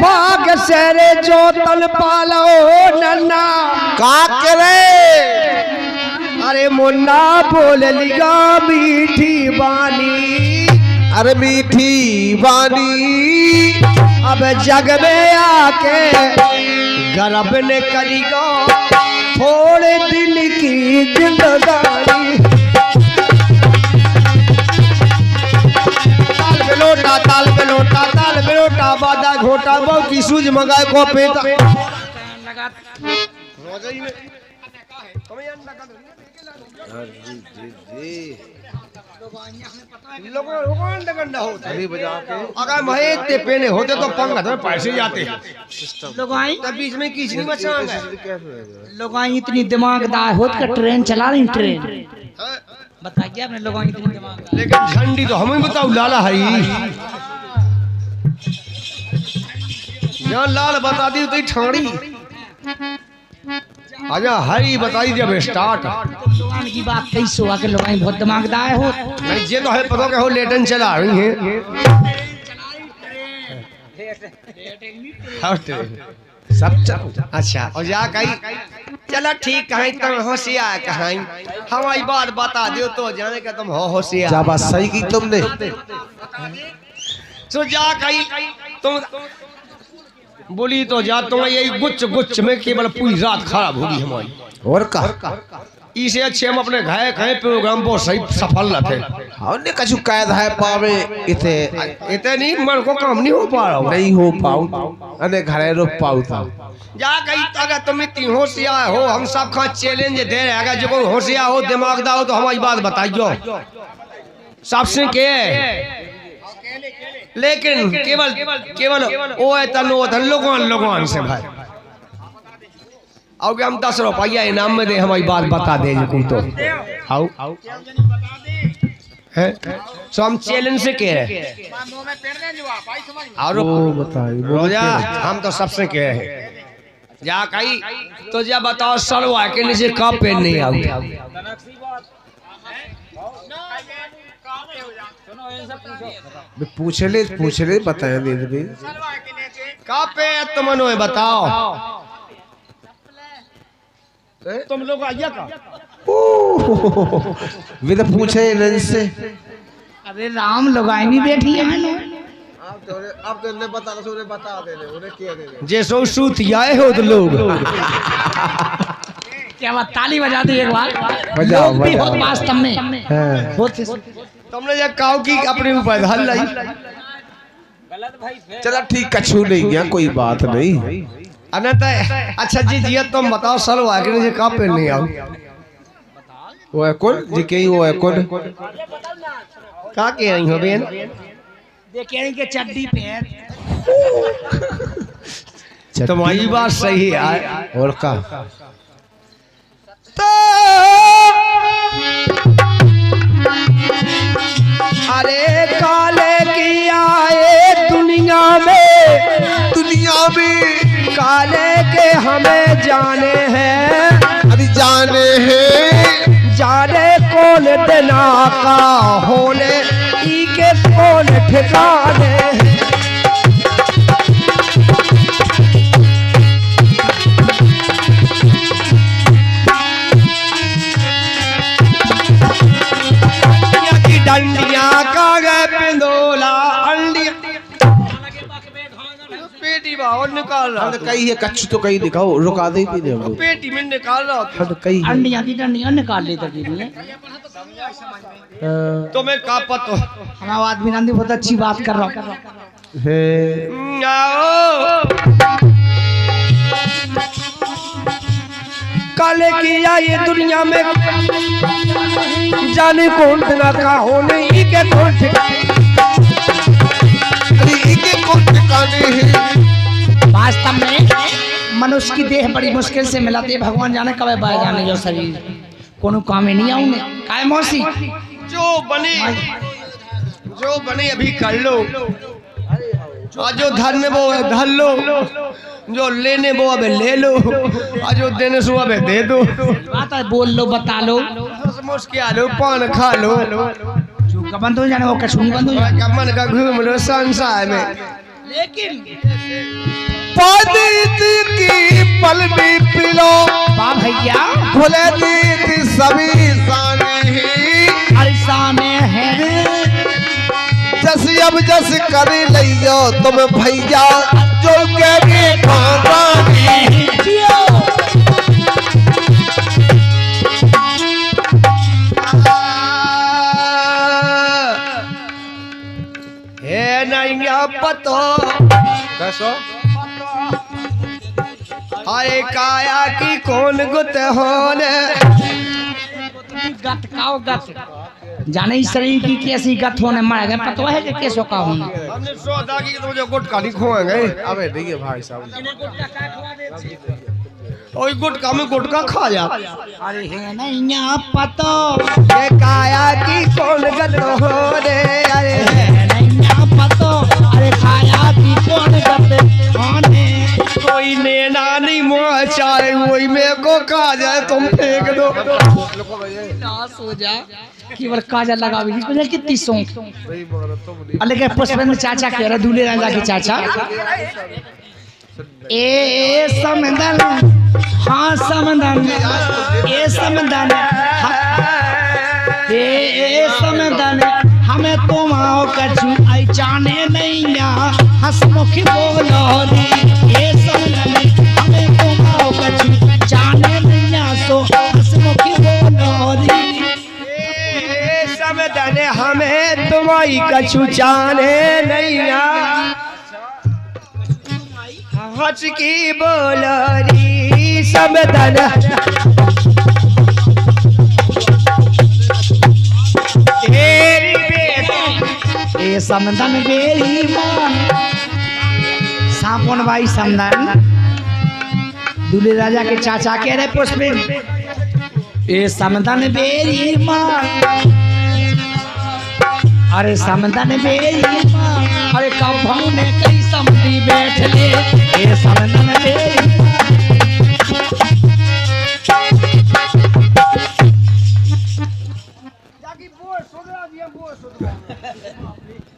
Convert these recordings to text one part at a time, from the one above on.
भाग से रे जो तल पालो नन्ना का करे अरे मुन्ना बोल लिया मीठी बानी अरे मीठी बानी अब जग में आके गर्भ ने करीगा थोड़े दिन की जिंदगानी ताल बेलोटा बादा घोटा बहु की सूझ मंगाए को पेटा अगर महेते पेने होते तो पंग में पैसे जाते बीच में किस नहीं बचा लोग इतनी दिमागदार होत का ट्रेन चला रही ट्रेन बताइए आपने लोगों इतनी दिमाग लेकिन झंडी तो हमें बताओ लाला हरी यहाँ लाल बता दी तो ठाणी आजा हरी बताई जब स्टार्ट लोगों की बात कैसे हुआ कि लोग बहुत दिमागदार हो नहीं ये तो है पता के हो लेटन चला रही है सब चल अच्छा और जा कहीं चला ठीक कहीं तुम होशियार कहीं हमारी बात बता दो तो जाने का तुम हो होशियार क्या बात सही की तुमने सो जा कहीं तुम बोली तो जा तुम यही गुच्छ में केवल पूरी रात खराब होगी हमारी और का इसे अच्छे हम अपने घाय कहे प्रोग्राम बहुत सही सफल रहते हमने कछु कैद है पावे इतने नहीं मन को काम नहीं हो पा रहा नहीं हो पाऊ अने घरे रुक पाऊ था जा कहीं अगर तुम इतनी होशियार हो हम सब का चैलेंज दे रहे अगर जो कोई होशियार हो दिमागदार हो तो हमारी बात बताइयो सबसे के लेकिन केवल ओ है तनो लोगों से भाई आओगे हम 10 रुपया इनाम में दे हमारी बात बता दे कोई तो आओ है सो हम चैलेंज से कह रहे और बताइए रोजा हम तो सबसे कह रहे जा कहीं तो जा बताओ सलवा के नीचे कब पेन नहीं आओगे पूछ ले बताए दे दे कब पे तुम बताओ तुम लोग आइया का वे तो पूछे इनसे अरे राम लोग नहीं बैठी है अब तो ने बता दो उन्हें बता दे उन्हें क्या दे जे सो सूत आए हो तो लोग क्या बात ताली बजा दे एक बार बजाओ लोग भी बहुत वास्तव में बहुत तुमने ये काऊ की अपने ऊपर हल लाई चला ठीक कछु नहीं गया कोई बात नहीं अनता अच्छा जी जी तुम बताओ सर आगे नीचे कब पे नहीं आओ वो है कौन जी के ही वो है कौन का कह रही हो बहन देखे के चड्डी पे तुम्हारी बात सही है और का तो अरे काले की आए दुनिया में काले के हमें जाने हैं अरे जाने हैं जाने कौन देना का होने ई के कौन ठिकाने हैं डंडिया का गए पिंदोला अंडिया पेटी बाहर निकाल रहा हमने कही है कच्छ तो कहीं दिखाओ रुका दे भी नहीं पेटी में निकाल रहा हमने कही है अंडिया की डंडियां निकाल लेता दीदी तो मैं का पतो हमारा आदमी नंदी बहुत अच्छी बात कर रहा है काले किया ये दुनिया में जाने कौन ना का होने ई के कौन ठिकाने हैं वास्तव में मनुष्य की देह बड़ी मुश्किल से मिलाती है भगवान जाने कब बाय जाने जो शरीर कोनो काम नहीं आऊंगे काय मौसी जो बने अभी कर लो जो धरने वो धर लो जो लेने वो अब ले लो और जो देने सो अब दे दो बात है बोल लो बता लो मुस्किल लो पान खा लो जो बंद हो जाने वो कछुनी बंद हो जाने मन का घूम लो संसार में लेकिन पानी की पलवी पिलो वाह भैया भूले थी सभी सानी अरसाने हैं जस अब जस कर लियो तुम भैया जो के खानी हे नैया पतो कैसो अरे काया की कौन गुत होने गत काओ गत जाने इस शरीर की कैसी गत होने मर गए पता है कि कैसो का होने हमने सोचा कि तुम जो गुटका नहीं खोएंगे अबे नहीं है भाई साहब ओए गुटका में गुटका खा जा अरे है नहीं यहाँ पतो ये काया की कौन गत होने अरे है नहीं यहाँ पतो अरे खाया की कौन गत होने कोई नेना नहीं मुँह चाहे वही में को खा जाए तुम फेंक दो नाश हो जा केवल काजल लगा भी इसमें कितनी सौंक नहीं मगर तुम नहीं अलग है पुष्पेंद्र चाचा कह रहे दूल्हे राजा के चाचा ए समंदन हाँ समंदन ए समंदन ए समंदन हमें तुम आओ कछु आई जाने नहीं ना हंसमुखी बोलो ए समंदन हमें तुम आओ कछु जाने नहीं ना सो हंसमुखी बोलो समदन हमें तुम्हारी कछु जाने नहीं आ हंस की बोलरी समदन ए समदन बेरी मान सापुन भाई समदन दूल्हे राजा के चाचा कह रहे पुष्पे ए समदन बेरी मान अरे समदन बेरी मान अरे कब हमने कई समधी बैठ ले ए समदन बेरी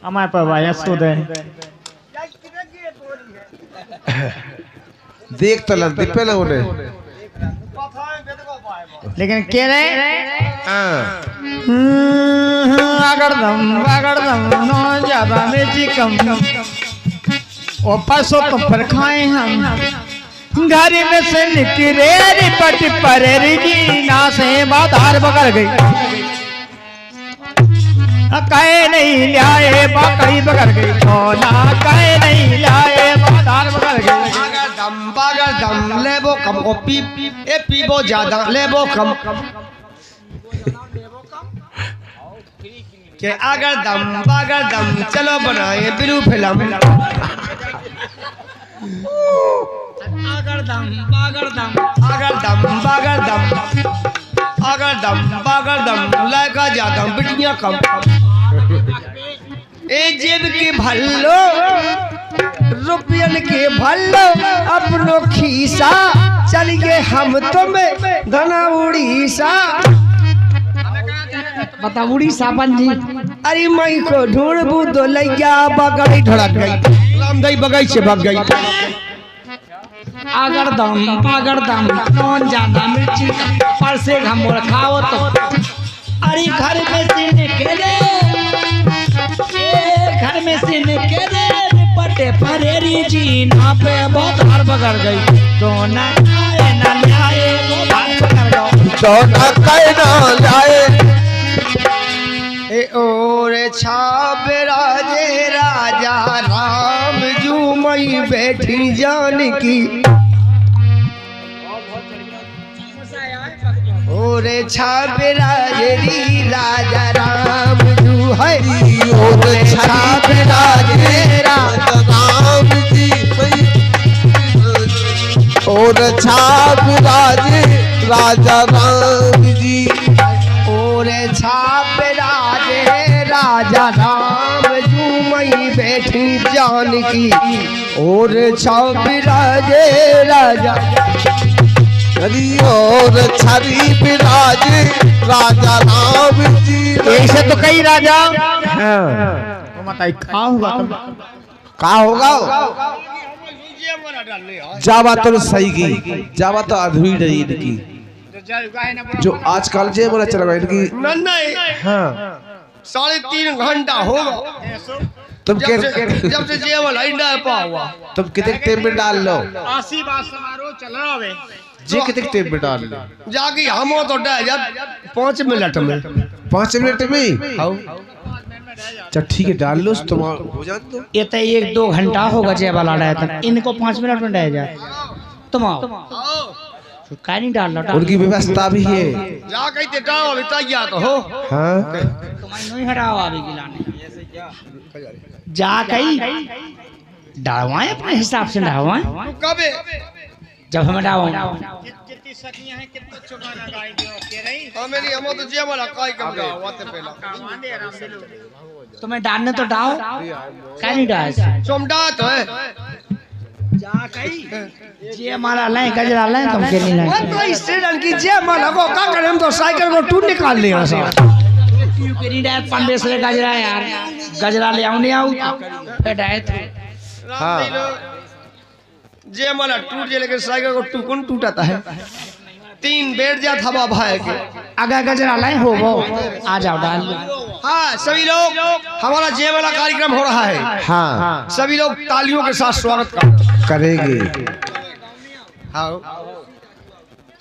हमारे पर भाई सुध है देख तलन पहले उन्हें लेकिन कह रहे अगर दम नो ज्यादा मिर्ची कम ओ परसों तो फिर खाए हम घर में से निकले रिपट पर जी ना से बाधार बगड़ गई कहे नहीं लाए बाकड़ी बगड़ गई ना कहे नहीं लाए बाधार बगड़ गई बागर दम लेबो कम ओ पी ए पीबो ज्यादा लेबो कम के अगर दम बागर दम चलो बनाए बिरू फिल्म अगर दम बागर दम अगर दम बागर दम अगर दम बागर दम लगा ज्यादा बिटिया कम ए जेब के भल्लो रुपयन के भल्लो अपनो खीसा चल गए हम तुम्हें धना उड़ीसा बता उड़ीसा जी अरे मई को ढूंढबू तो लैया बगई ढड़क गई राम गई बगई से भग गई अगर दम नौन ज्यादा मिर्ची पर से हम खाओ तो अरे घर में से निकले घर में से निकले पटे परेरी जी ना पे बहुत हर बगड़ गई तो ना आए ना लाए वो बात कर गो तो ना कहे ना लाए ए और छाप राजे राजा राम जू मई बैठी जान की और छाप राजे राजा राम जू है और छाप राजे राजा राम जी और छाप राजे राजा राम जी और छाप राजे राजा राम जू मई बैठी जान की और छाप राजे राजा और छरी विराज राजा राम जी ऐसे तो कई राजा वो बताई खाऊंगा का होगा जावा तो सही की जावा तो अधूरी रही इनकी जो आजकल जे बोला चला इनकी नहीं हाँ 3.5 घंटा होगा तुम जब से जेवल अंडा पावा तुम कितने टाइम में डाल लो 80 बात समारोह चल रहा है जी कितने टाइम में डाल लो जाके हम तो डर जब 5 मिनट में 5 मिनट में चल ठीक है डाल लो तुम हो जाए तो ये तो 1-2 घंटा होगा जय वाला डाला था इनको 5 मिनट में डाल जाए तुम आओ का नहीं डाल लो उनकी व्यवस्था भी है जा कहते डाल तैयार तो हो हाँ तुम्हारी नहीं हटाओ अभी गिलाने जा कहीं डालवाएं अपने हिसाब से डालवाएं कब जब हमें डालवाएं मेरी हम तो जेवल काई कब वाते पहला तुम्हें डालने तो डाल क्या नहीं डाल सोमडा तो है जा कहीं जे माला लाए गजरा लाए तुम के नहीं वो लाए तो इससे डर की जे माला को का करे हम तो साइकिल को टूट निकाल लिया सब क्यों के नहीं डाल 15 से गजरा यार गजरा ले आऊं नहीं आऊं फिर डाल हाँ जे माला टूट जाए लेकिन साइकिल को टूकन टूटाता है 3 बैठ जा था भाई के अगर गजरा लाए हो वो आ जाओ डाल लो हाँ सभी लोग हमारा जे वाला कार्यक्रम हो रहा है हाँ सभी लोग तालियों के साथ स्वागत कर करेंगे हाँ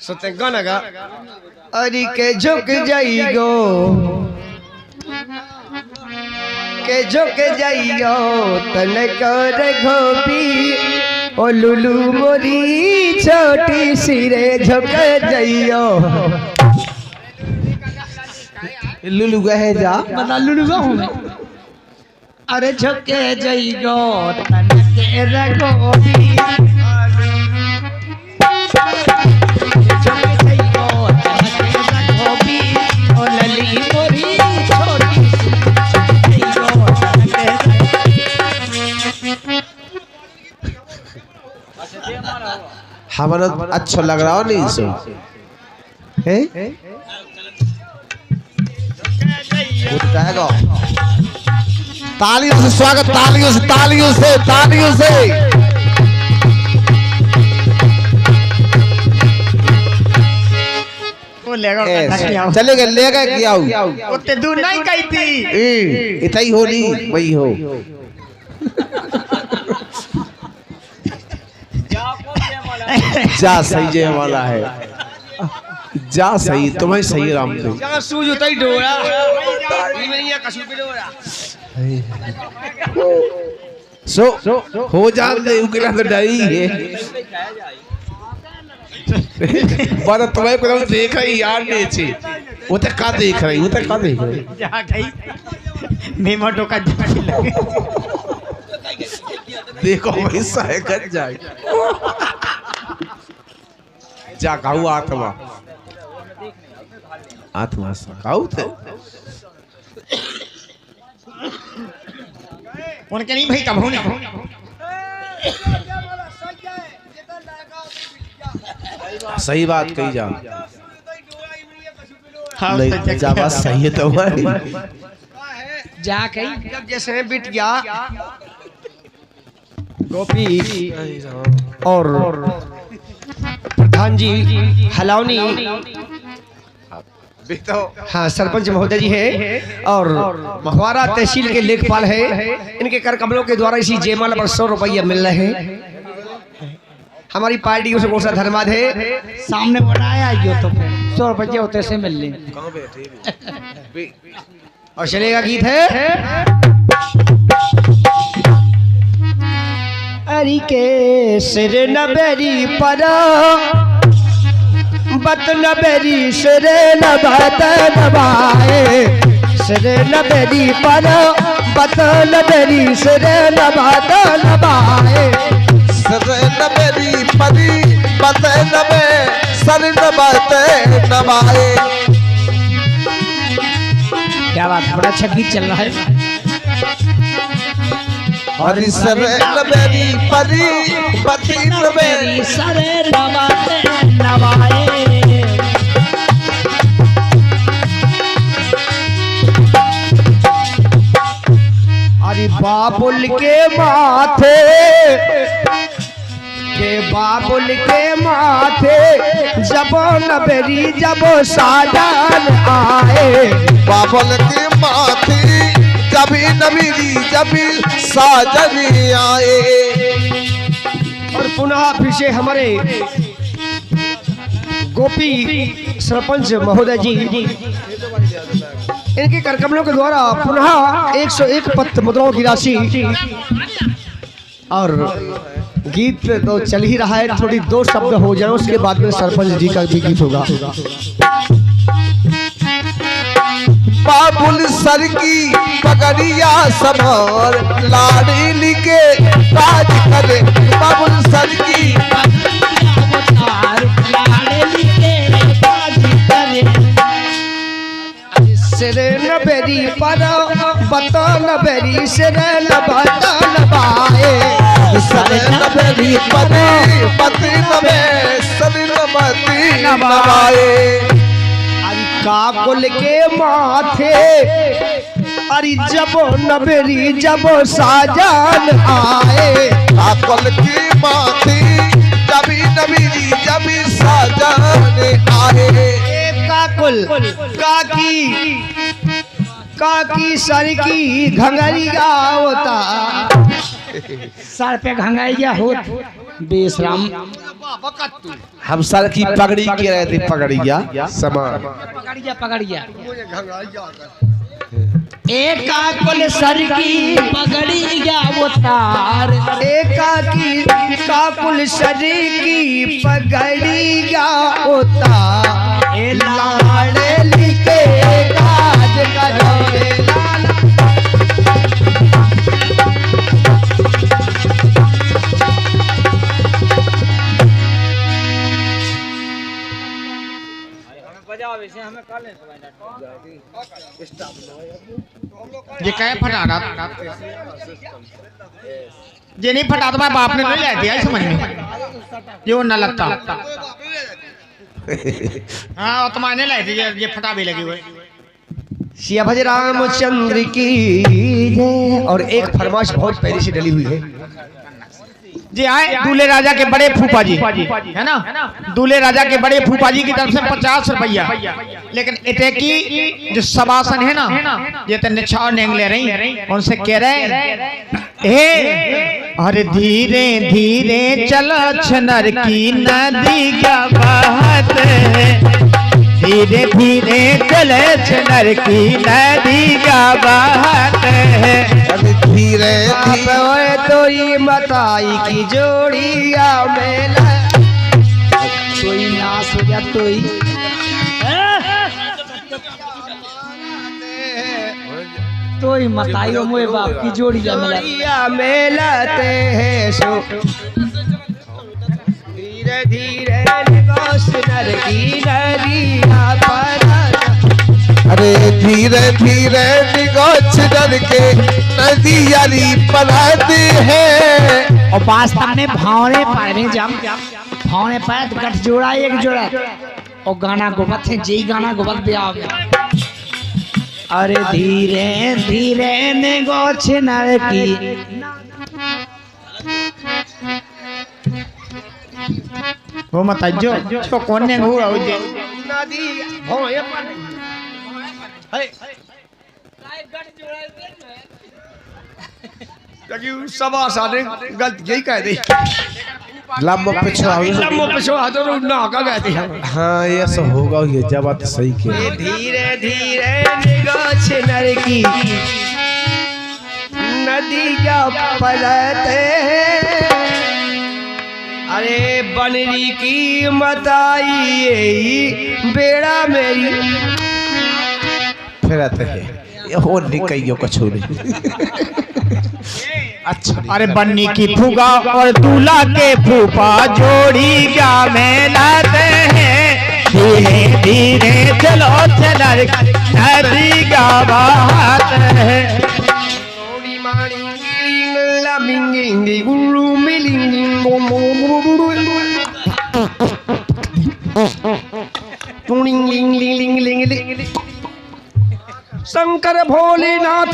सुनते गाना गा अरे के झुक जाइयो के झुक जाइयो तन कर घोपी ओ लुलू मोरी छोटी सिरे झुक जाइयो लुलू गए जा बता लुलूगा हूँ मैं अरे झुके जाइयो तन के रगोबी झुके जाइयो तन के रगोबी ओ लली मोरी छोटी सी जाइयो तन के हमारा अच्छा लग रहा हो नहीं सो है उठाएगा तालियों से स्वागत तालियों से तालियों से तालियों से वो लेगा चलेगा लेगा क्या हो उतने दूर नहीं कही थी इतना ही हो नहीं वही हो जा सही जय वाला है जा सही तुम्हें सही राम दे जगह सूज उतई डोरा ई में ये कसू पे डोरा सो हो जान दे उकला तो डरी है बात तुम्हें को देखा ही यार नीचे वो तो का देख रही वो तो का देख रही जा गई मेमोटो का लगे देखो वैसा है कर जाए जा गाऊ आत्मा आत्मा सा गाऊ थे उनके नहीं भाई कब होने सही बात कही जा हाँ नहीं जा बात सही है तो भाई जा कहीं जब जैसे बिटिया गोपी और प्रधान जी हलावनी हाँ सरपंच महोदय जी है और महुआरा तहसील के लेखपाल है इनके कर कमलों के द्वारा इसी जयमाला पर 100 रुपया मिल रहे हैं हमारी पार्टी को घोषणा धन्यवाद है सामने बनाया यो तो 100 रुपये होते से मिल ले और चलेगा गीत है अरी के सिर नबेरी पर बत नबेरी सिर नबत नबाए सिर नबेरी पर बत नबेरी सिर नबत नबाए सर नबेरी परी बत नबे सर नबत नबाए क्या बात बड़ा अच्छा गीत चल रहा है और सर नबेरी परी बती नबेरी सरे नवाते नवाए आज अरे बाबुल के माथे के बाबुल के माथे जब नबरी जब साजन आए बाबुल के माथे जब नबी जब साजन आए। और पुनः फिर से हमारे गोपी सरपंच महोदय जी इनके करकमलों के द्वारा पुनः 101 पत्र मुद्राओं की राशि और गीत तो चल ही रहा है, थोड़ी 2 शब्द हो जाए उसके बाद में सरपंच जी का भी गीत होगा। बाबुल सर की पगड़िया सवार लाड़ी लिखे ताज करे। बाबुल सर की सिर नबेरी पर बता नबेरी सिर बता नबाए सर नबेरी पति पति नबे सर नबती नबाए। काकुल के माथे अरे जब नबेरी जब साजन आए काकुल के माथे जब नबी जब साजन आए। काकुल काकी सर की घंगरिया होता सर पे घंगाइया हो बेशरम। हम सर की पगड़ी के रहे थे, पगड़िया समान पकड़िया पकड़िया एक काकुल सर की पगड़िया उतार काकुल सर की पगड़िया होता ए लाड़े लिखे काज करोगे ये क्या फटा रहा ये नहीं फटा तो मैं बाप ने नहीं ले दिया समझ में ये वो न लगता। हाँ और तुम्हारे ले दिया ये फटा भी लगी हुई। सिया भज रामचंद्र की जय। और एक फरमाइश बहुत पहले से डली हुई है जी आए दूल्हे राजा के बड़े फूफा जी है ना, दूल्हे राजा के बड़े फूफा जी की तरफ से 50 रुपया, लेकिन इतने की जो सबासन है ना ये तो निछाव नेंग ले रही उनसे कह रहे हे अरे धीरे धीरे चलो छनर की नदी का बहत धीरे धीरे चले छनर की नदी का बहत धीरे धीरे तो ये मताई की जोड़िया मेला कोई नास हो गया तो ही मताइयों मोए बाप की जोड़िया मेलाते हैं सो धीरे धीरे नर की नदिया पर अरे धीरे धीरे निगोच डर के नदी यारी पलाते हैं। और वास्तव में भावने पाए जम भावने पाए गठ जोड़ा एक जोड़ा और गाना गोबत है जी गाना गोबत भी आ गया। अरे धीरे धीरे निगोच नर की वो मत जो कौन ने हुआ नदी भोए पर सवा साले गलत यही कह दी लंबा पिछवा तो ना का कहते हैं। हाँ ये सब होगा, ये जब बात सही के धीरे धीरे निगाह नर की नदी का पलते अरे बनरी की मताई यही बेड़ा मेरी फिर आते हैं ये हो निकइयो कछोरी। अच्छा अरे बन्नी की फूगा और दूल्हा के फूफा जोड़ी क्या मेलाते हैं धीरे धीरे चलो चलर नदी का बात है। शंकर भोलेनाथ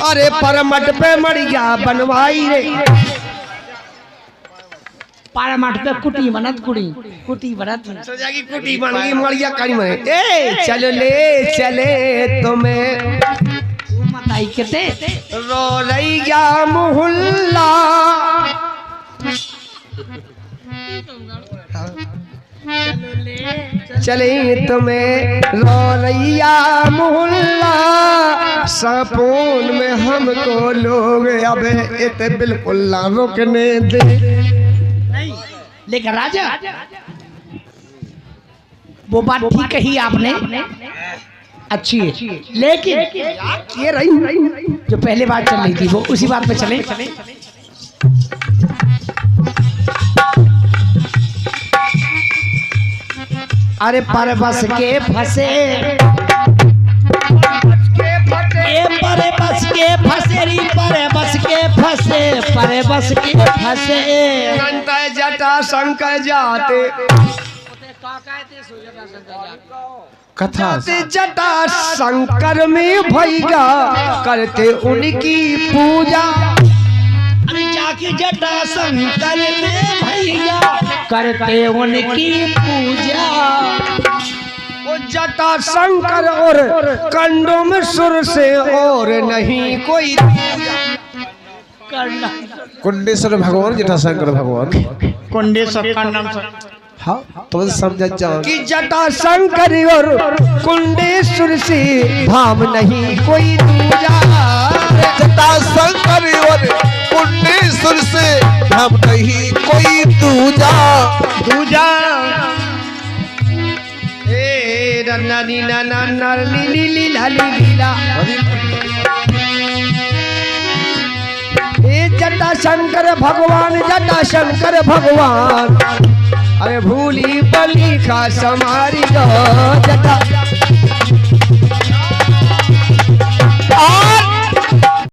अरे परमट पे मड़िया बनवाई रे पारामाठ पे कुटी बनत सोचा की कुटी बन गई मड़िया करी में ए चलो ले चले तुम्हें बताई केते रो रैया मोहल्ला चले तुम्हें रौलैया मोहल्ला सपून में हमको लोग अब इत बिल्कुल ना रोकने दे। लेकिन राजा वो बात ठीक कही आपने, अच्छी है, लेकिन ये रही जो पहले बात चल रही थी वो उसी बात पे चले। अरे पर बस के फंसे जटा शंकर जाते कथा जटा शंकर में भैया करते उनकी पूजा। जाके जटा शंकर में भैया करते उनकी पूजा। वो जटा शंकर और कंडों में सुर से और नहीं कोई करना कुंडेश्वर भगवान जटाशंकर भगवान कुंडेश्वर का नाम से हाँ तुम समझ जाओ कि जटा शंकर और कुंडेश्वर से धाम नहीं कोई दूजा। जटाशंकर और कुंडेश्वर से हम नहीं कोई दूजा। ए नन्ना नीना नन्ना लीली लीला लीला ए जटा शंकर भगवान अरे भूली बली का समारी दो जटा